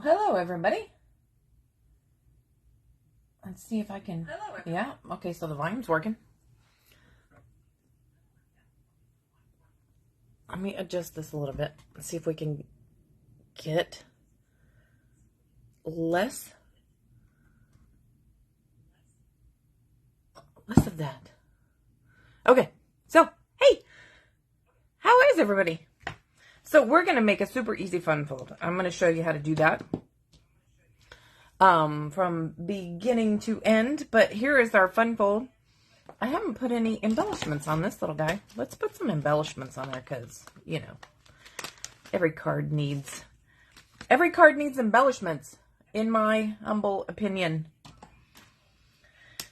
Hello, everybody. Let's see if I can. Hello, everybody. Yeah. Okay, so the volume's working. Let me adjust this a little bit and see if we can get less of that. Okay, so hey, how is everybody? So we're gonna make a super easy fun fold. I'm gonna show you how to do that from beginning to end. But here is our fun fold. I haven't put any embellishments on this little guy. Let's put some embellishments on there because, you know, every card needs embellishments, in my humble opinion.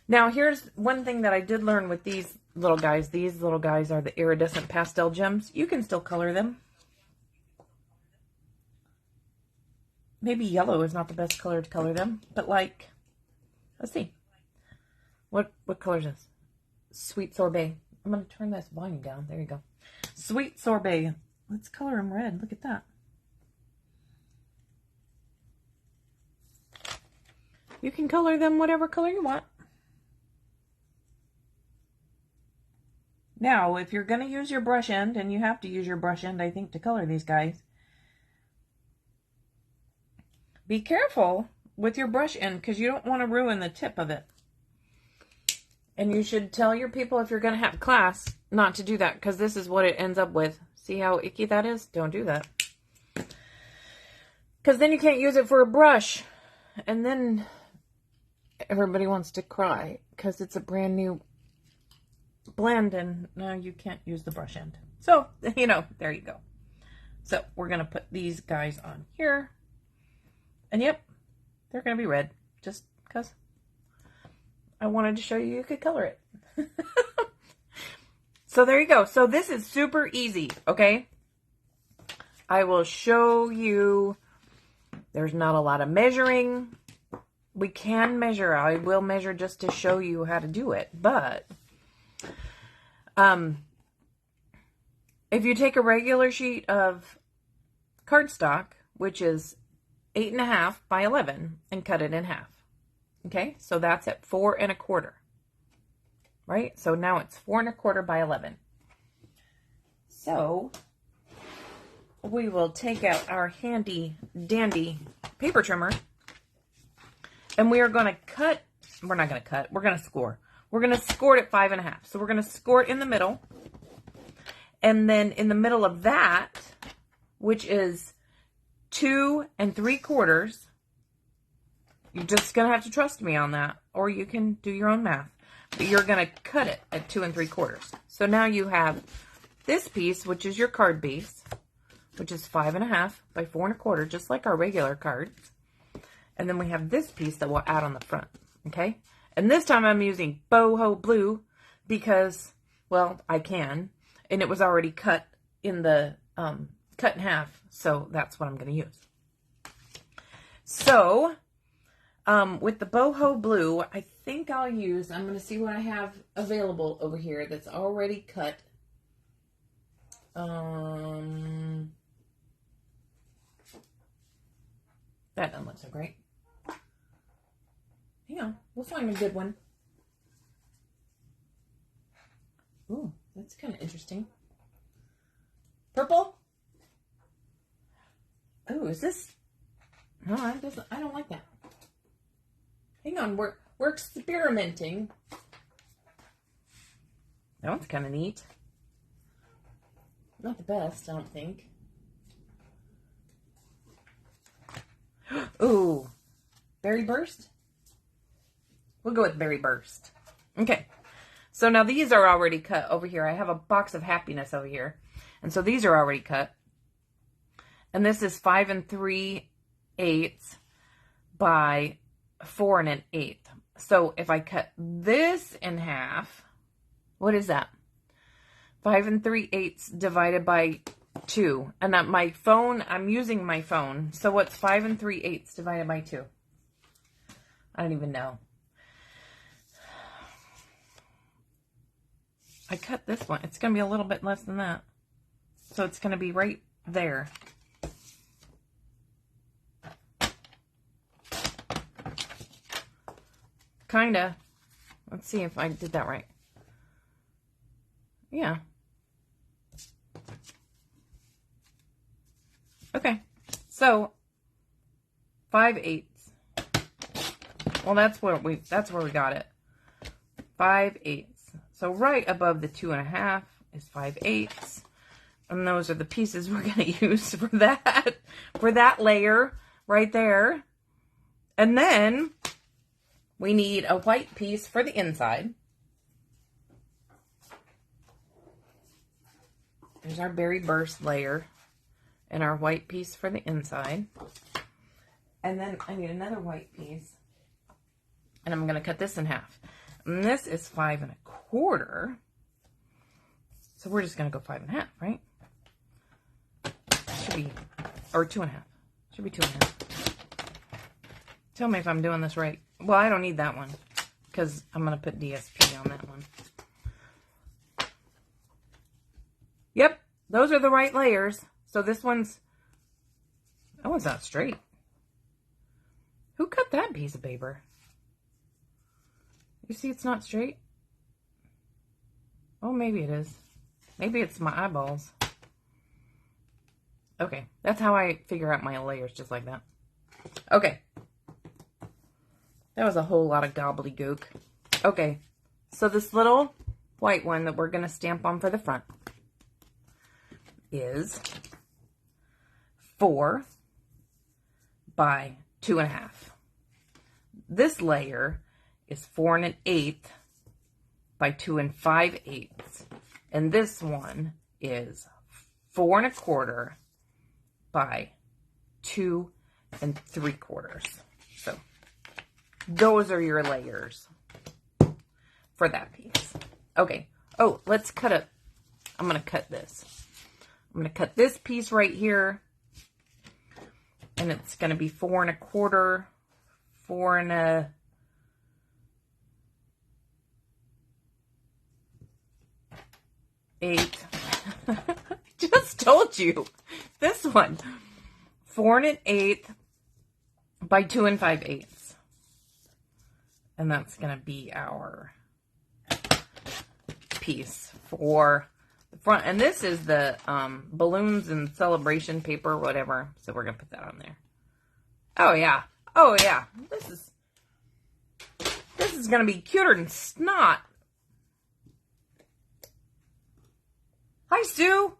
Now, here's one thing that I did learn with these little guys. These little guys are the iridescent pastel gems. You can still color them. Maybe yellow is not the best color to color them, but like, let's see. What color is this? Sweet sorbet. I'm going to turn this volume down. There you go. Sweet sorbet. Let's color them red. Look at that. You can color them whatever color you want. Now, if you're going to use your brush end, and you have to use your brush end, I think, to color these guys, be careful with your brush end because you don't want to ruin the tip of it. And you should tell your people if you're going to have class not to do that, because this is what it ends up with. See how icky that is? Don't do that. Because then you can't use it for a brush. And then everybody wants to cry because it's a brand new blend and now you can't use the brush end. So, you know, there you go. So we're going to put these guys on here. And yep, they're going to be red just because I wanted to show you could color it. So there you go. So this is super easy, okay? I will show you. There's not a lot of measuring. We can measure. I will measure just to show you how to do it. But if you take a regular sheet of cardstock, which is 8.5 by 11, and cut it in half. Okay, so that's at 4 1/4, right? So now it's 4 1/4 by 11. So we will take out our handy dandy paper trimmer, and we are going to cut. We're not going to cut. We're going to score. We're going to score it at 5 1/2. So we're going to score it in the middle, and then in the middle of that, which is 2 3/4. You're just going to have to trust me on that, or you can do your own math. But you're going to cut it at 2 3/4. So now you have this piece, which is your card base, which is 5 1/2 by 4 1/4, just like our regular cards. And then we have this piece that we'll add on the front, okay? And this time I'm using boho blue because, well, I can. And it was already cut in the, cut in half. So that's what I'm going to use. So with the boho blue, I think I'll use, I'm going to see what I have available over here that's already cut. That doesn't look so great. Hang on, we'll find a good one. Ooh, that's kind of interesting. Purple? Ooh, is this? No, I don't like that. Hang on, we're experimenting. That one's kind of neat. Not the best, I don't think. Ooh, berry burst? We'll go with berry burst. Okay, so now these are already cut over here. I have a box of happiness over here. And so these are already cut. And this is 5 3/8 by 4 1/8. So if I cut this in half, what is that? 5 3/8 divided by 2. And that my phone, I'm using my phone. So what's 5 3/8 divided by 2? I don't even know. I cut this one. It's going to be a little bit less than that. So it's going to be right there. Kinda. Let's see if I did that right. Yeah. Okay. So 5/8. Well, that's where we got it. 5/8. So right above the 2.5 is 5/8. And those are the pieces we're going to use for that layer right there. And then we need a white piece for the inside. There's our berry burst layer and our white piece for the inside. And then I need another white piece. And I'm going to cut this in half. And this is 5 1/4. So we're just going to go 5 1/2, right? Should be, or 2 1/2. Should be 2 1/2. Tell me if I'm doing this right. Well, I don't need that one because I'm going to put DSP on that one. Yep, those are the right layers. So this one's, that one's not straight. Who cut that piece of paper? You see it's not straight? Oh, maybe it is. Maybe it's my eyeballs. Okay, that's how I figure out my layers, just like that. Okay. That was a whole lot of gobbledygook. Okay, so this little white one that we're going to stamp on for the front is 4 by 2 1/2. This layer is 4 1/8 by 2 5/8. And this one is 4 1/4 by 2 3/4. So those are your layers for that piece. Okay. Oh, let's cut it. I'm going to cut this. I'm going to cut this piece right here. And it's going to be 4 1/4, 4 1/8. Just told you. This one. 4 1/8 by 2 5/8. And that's going to be our piece for the front. And this is the balloons and celebration paper, whatever. So we're going to put that on there. Oh, yeah. Oh, yeah. This is going to be cuter than snot. Hi, Sue.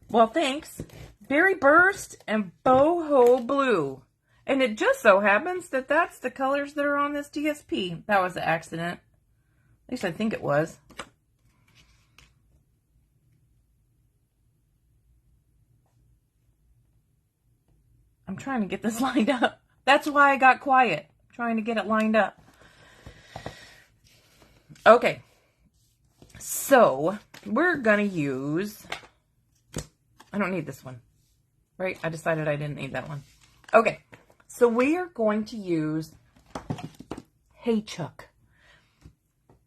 Well, thanks. Berry Burst and Boho Blue. And it just so happens that that's the colors that are on this DSP. That was an accident. At least I think it was. I'm trying to get this lined up. That's why I got quiet. Trying to get it lined up. Okay. So, we're going to use... I don't need this one. Right? I decided I didn't need that one. Okay. So, we are going to use Hey Chuck.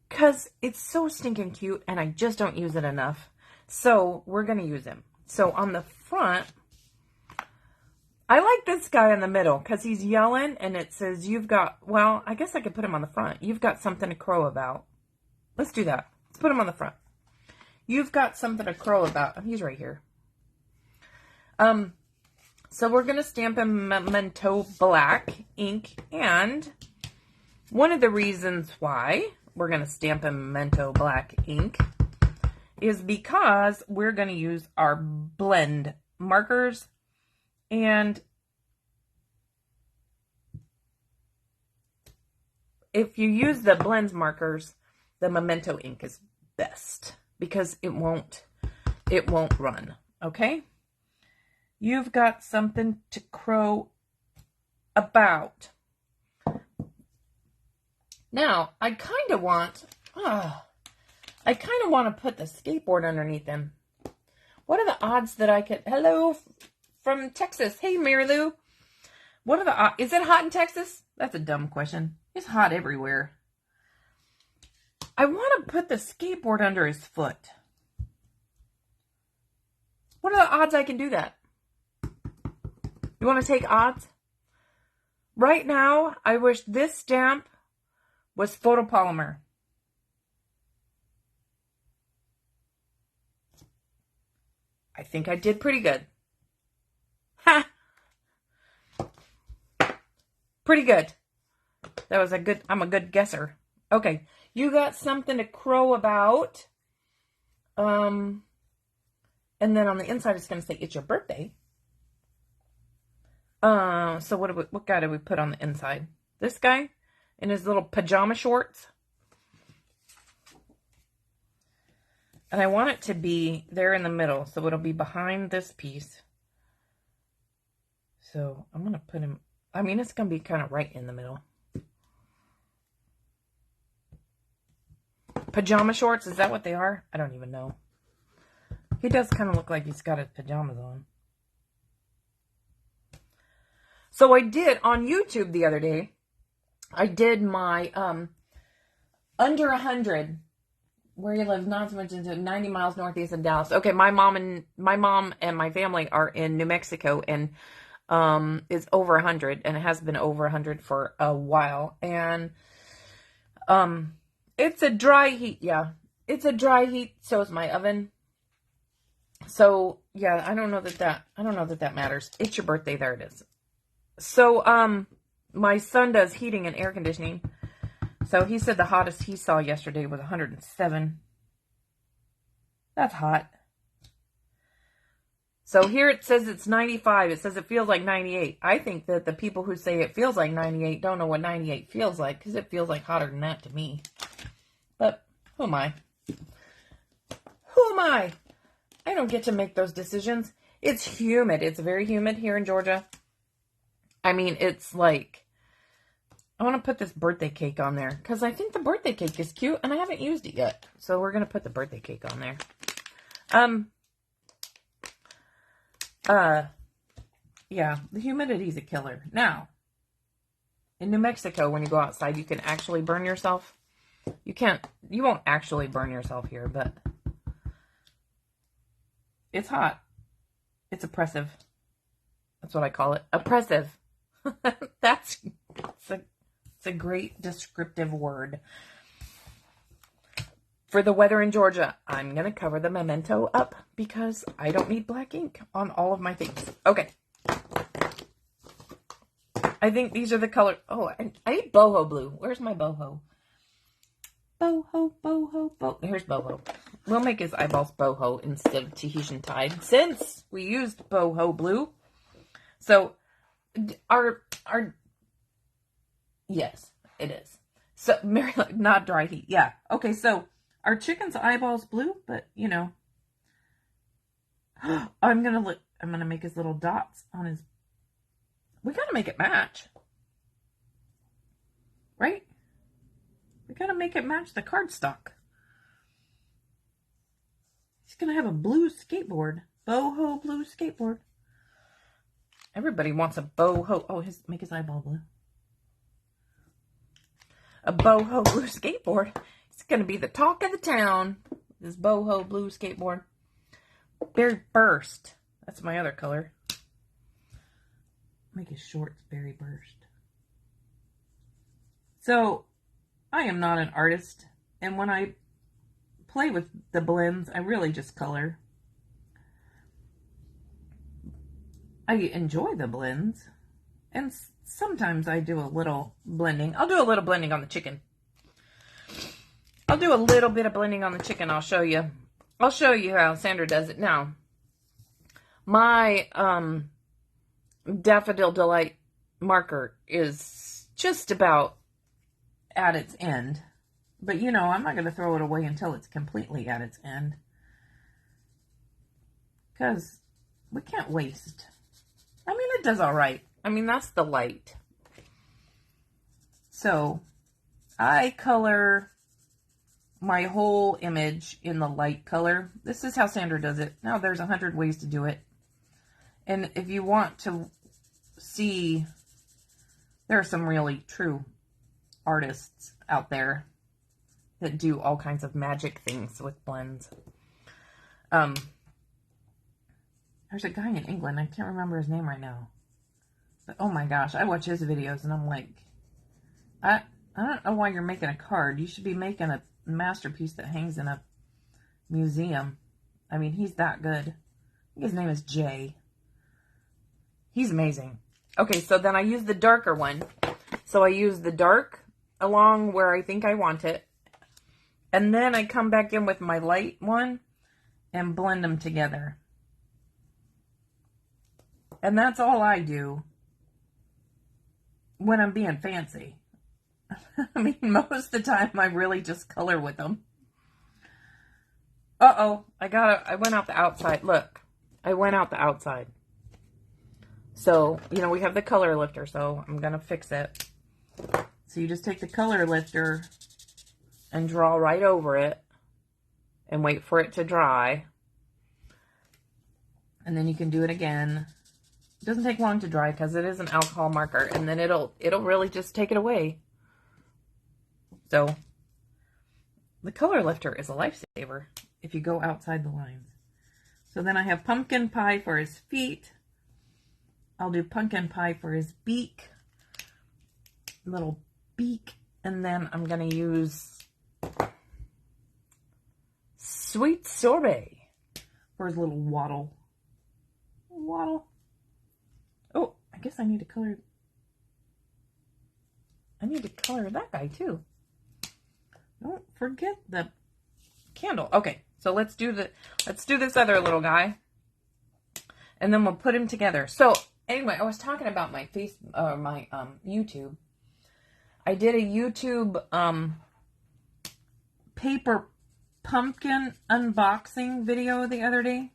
Because it's so stinking cute and I just don't use it enough. So, we're going to use him. So, on the front... I like this guy in the middle because he's yelling and it says, you've got, well, I guess I could put him on the front. You've got something to crow about. Let's do that. Let's put him on the front. You've got something to crow about. He's right here. So we're going to stamp him Memento Black ink. And one of the reasons why we're going to stamp him Memento Black ink is because we're going to use our blend markers. And if you use the blends markers, the Memento ink is best because it won't run, okay? You've got something to crow about. Now, I kind of want to put the skateboard underneath them. What are the odds that I could, hello, from Texas. Hey, Mary Lou. What are the... Is it hot in Texas? That's a dumb question. It's hot everywhere. I want to put the skateboard under his foot. What are the odds I can do that? You want to take odds? Right now, I wish this stamp was photopolymer. I think I did pretty good. Ha! Pretty good. That was I'm a good guesser. Okay, you got something to crow about. And then on the inside, it's going to say, it's your birthday. So what guy did we put on the inside? This guy in his little pajama shorts. And I want it to be there in the middle, so it'll be behind this piece. So I'm going to put him, I mean, it's going to be kind of right in the middle. Pajama shorts, is that what they are? I don't even know. He does kind of look like he's got his pajamas on. So I did on YouTube the other day, I did my under 100, where you live, not so much into 90 miles northeast of Dallas. Okay, my mom and my family are in New Mexico, and is over 100, and it has been over 100 for a while. And it's a dry heat, yeah. It's a dry heat, so is my oven. So, yeah, I don't know that matters. It's your birthday, there it is. So, my son does heating and air conditioning. So, he said the hottest he saw yesterday was 107. That's hot. So, here it says it's 95. It says it feels like 98. I think that the people who say it feels like 98 don't know what 98 feels like, because it feels like hotter than that to me. But, who am I? Who am I? I don't get to make those decisions. It's humid. It's very humid here in Georgia. I mean, it's like, I want to put this birthday cake on there because I think the birthday cake is cute and I haven't used it yet. So we're going to put the birthday cake on there. Yeah, the humidity is a killer. Now, in New Mexico, when you go outside, you can actually burn yourself. You won't actually burn yourself here, but it's hot. It's oppressive. That's what I call it. Oppressive. It's a great descriptive word. For the weather in Georgia, I'm going to cover the memento up because I don't need black ink on all of my things. Okay. I think these are the color. Oh, I need boho blue. Where's my boho? Boho, boho, boho. Here's boho. We'll make his eyeballs boho instead of Tahitian tide since we used boho blue. So, yes, it is. So, Maryland, not dry heat. Yeah. Okay, so our chicken's eyeballs blue, but you know, I'm gonna make his little dots on his. We gotta make it match, right? We gotta make it match the cardstock. He's gonna have a blue skateboard, boho blue skateboard. Everybody wants a boho. Oh, make his eyeball blue. A boho blue skateboard. It's gonna be the talk of the town. This boho blue skateboard. Berry Burst. That's my other color. Make his shorts Berry Burst. So, I am not an artist, and when I play with the blends, I really just color. I enjoy the blends, and sometimes I do a little blending. I'll do a little blending on the chicken. I'll do a little bit of blending on the chicken. I'll show you. I'll show you how Sandra does it. Now, my Daffodil Delight marker is just about at its end. But, you know, I'm not going to throw it away until it's completely at its end. Because we can't waste. I mean, it does all right. I mean, that's the light. So, I color my whole image in the light color. This is how Sandra does it. Now, there's 100 ways to do it. And if you want to see, there are some really true artists out there that do all kinds of magic things with blends. There's a guy in England, I can't remember his name right now. But, oh my gosh, I watch his videos and I'm like, I don't know why you're making a card. You should be making a masterpiece that hangs in a museum. I mean, he's that good. I think his name is Jay. He's amazing. Okay, so then I use the darker one. So I use the dark along where I think I want it. And then I come back in with my light one and blend them together. And that's all I do when I'm being fancy. I mean, most of the time I really just color with them. Uh-oh, I went out the outside. Look, I went out the outside. So, you know, we have the color lifter, so I'm going to fix it. So you just take the color lifter and draw right over it and wait for it to dry. And then you can do it again. It doesn't take long to dry because it is an alcohol marker, and then it'll really just take it away. So the color lifter is a lifesaver if you go outside the lines. So then I have pumpkin pie for his feet. I'll do pumpkin pie for his beak. Little beak. And then I'm going to use sweet sorbet for his little waddle. Waddle. Oh, I guess I need to color. I need to color that guy too. Don't forget the candle. Okay, so let's do this other little guy, and then we'll put him together. So anyway, I was talking about my YouTube. I did a YouTube paper pumpkin unboxing video the other day.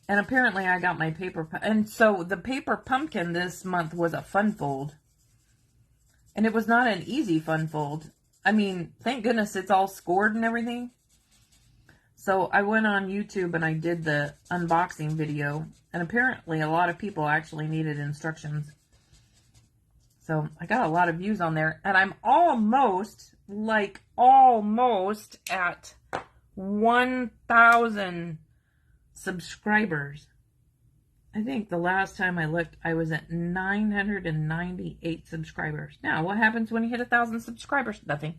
And apparently I got my paper, and so the paper pumpkin this month was a fun fold. And it was not an easy fun fold. I mean, thank goodness it's all scored and everything. So I went on YouTube and I did the unboxing video. And apparently a lot of people actually needed instructions. So I got a lot of views on there. And I'm almost at 1,000 subscribers. I think the last time I looked, I was at 998 subscribers. Now, what happens when you hit 1,000 subscribers? Nothing.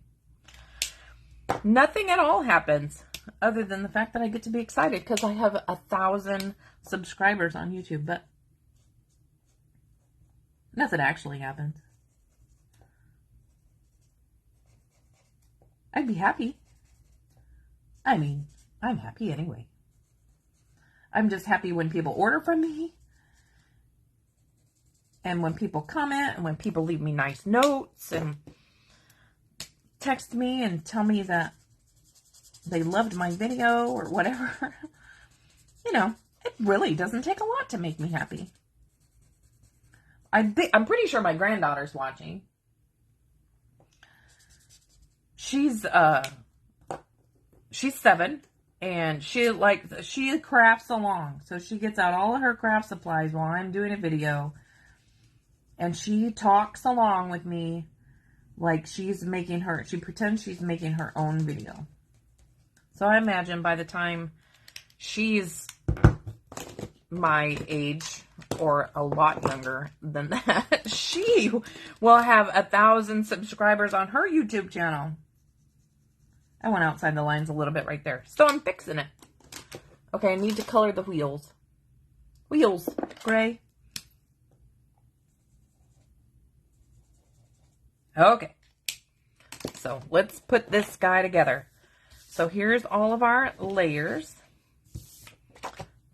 Nothing at all happens, other than the fact that I get to be excited because I have 1,000 subscribers on YouTube, but nothing actually happens. I'd be happy. I mean, I'm happy anyway. I'm just happy when people order from me, and when people comment, and when people leave me nice notes and text me and tell me that they loved my video or whatever. You know, it really doesn't take a lot to make me happy. I'm pretty sure my granddaughter's watching. She's 7. And she crafts along. So she gets out all of her craft supplies while I'm doing a video. And she talks along with me like she pretends she's making her own video. So I imagine by the time she's my age, or a lot younger than that, she will have 1,000 subscribers on her YouTube channel. I went outside the lines a little bit right there. So I'm fixing it. Okay, I need to color the wheels. Wheels, gray. Okay. So let's put this guy together. So here's all of our layers.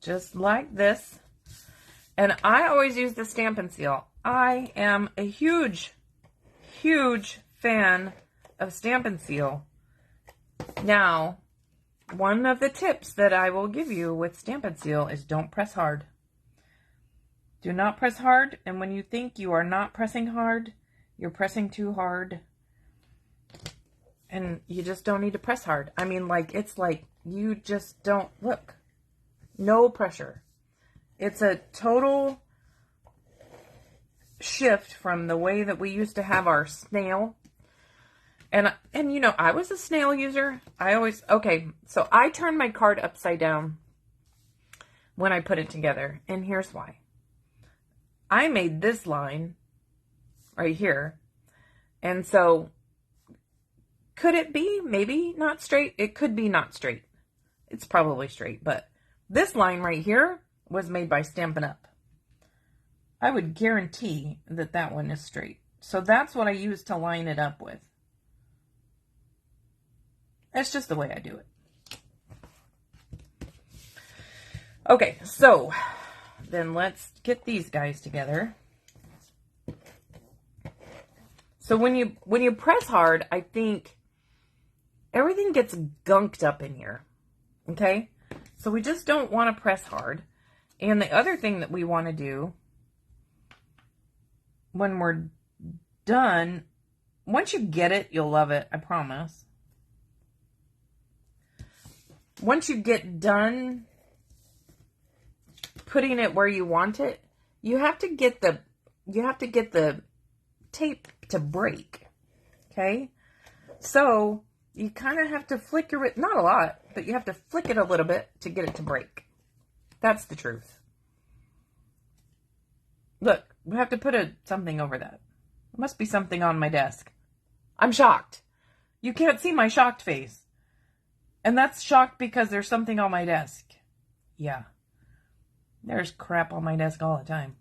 Just like this. And I always use the Stampin' Seal. I am a huge, huge fan of Stampin' Seal. Now, one of the tips that I will give you with Stampin' Seal is don't press hard. Do not press hard, and when you think you are not pressing hard, you're pressing too hard. And you just don't need to press hard. I mean, it's like you just don't, look, no pressure. It's a total shift from the way that we used to have our snail. And you know, I was a snail user. Okay, so I turn my card upside down when I put it together. And here's why. I made this line right here. And so, could it be maybe not straight? It could be not straight. It's probably straight, but this line right here was made by Stampin' Up. I would guarantee that that one is straight. So that's what I use to line it up with. That's just the way I do it. Okay, so then let's get these guys together. So when you press hard, I think everything gets gunked up in here. Okay? So we just don't want to press hard. And the other thing that we want to do when we're done, once you get it, you'll love it, I promise. Once you get done putting it where you want it, you have to get the tape to break. Okay? So you kind of have to flicker it, not a lot, but you have to flick it a little bit to get it to break. That's the truth. Look, we have to put something over that. There must be something on my desk. I'm shocked. You can't see my shocked face. And that's shocked because there's something on my desk. Yeah. There's crap on my desk all the time.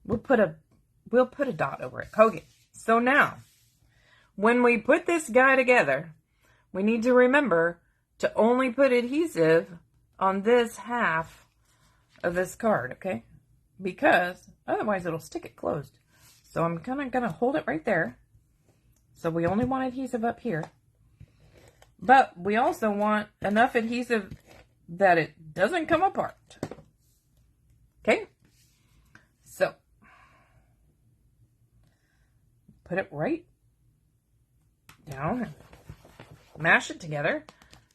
We'll put a dot over it. Okay. So now, when we put this guy together, we need to remember to only put adhesive on this half of this card, okay? Because otherwise it'll stick it closed. So I'm kind of going to hold it right there. So we only want adhesive up here. But we also want enough adhesive that it doesn't come apart. Okay? So, put it right down and mash it together.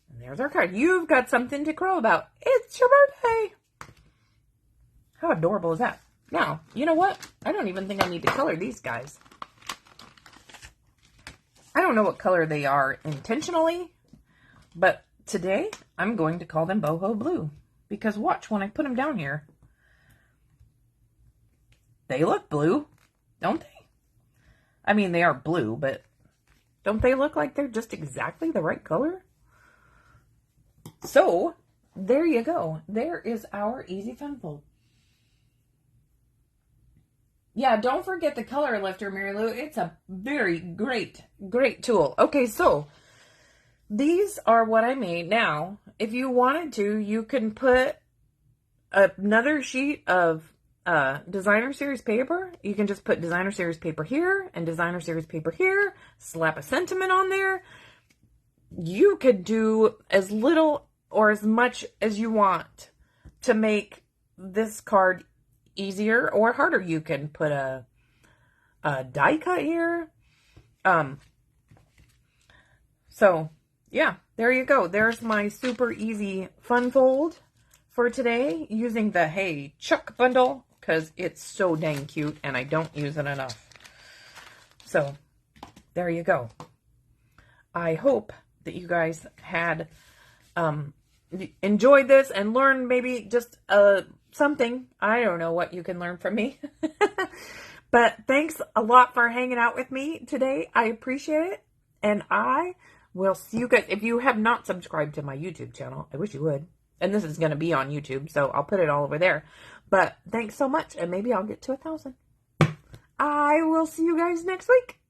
And there's our card. You've got something to crow about. It's your birthday. How adorable is that? Now, you know what? I don't even think I need to color these guys. I don't know what color they are intentionally, but today I'm going to call them boho blue. Because watch, when I put them down here, they look blue, don't they? I mean, they are blue, but don't they look like they're just exactly the right color? So, there you go. There is our Easy Fun Fold. Yeah, don't forget the color lifter, Mary Lou. It's a very great tool. Okay, so these are what I made. Now, if you wanted to, you can put another sheet of designer series paper. You can just put designer series paper here and designer series paper here. Slap a sentiment on there. You could do as little or as much as you want to make this card easier or harder. You can put a die cut here. So yeah, there you go. There's my super easy fun fold for today using the Hey Chuck bundle because it's so dang cute and I don't use it enough. So there you go. I hope that you guys had enjoyed this and learned maybe just something. I don't know what you can learn from me. But thanks a lot for hanging out with me today. I appreciate it. And I will see you guys. If you have not subscribed to my YouTube channel, I wish you would. And this is going to be on YouTube, so I'll put it all over there. But thanks so much, and maybe I'll get to 1,000. I will see you guys next week.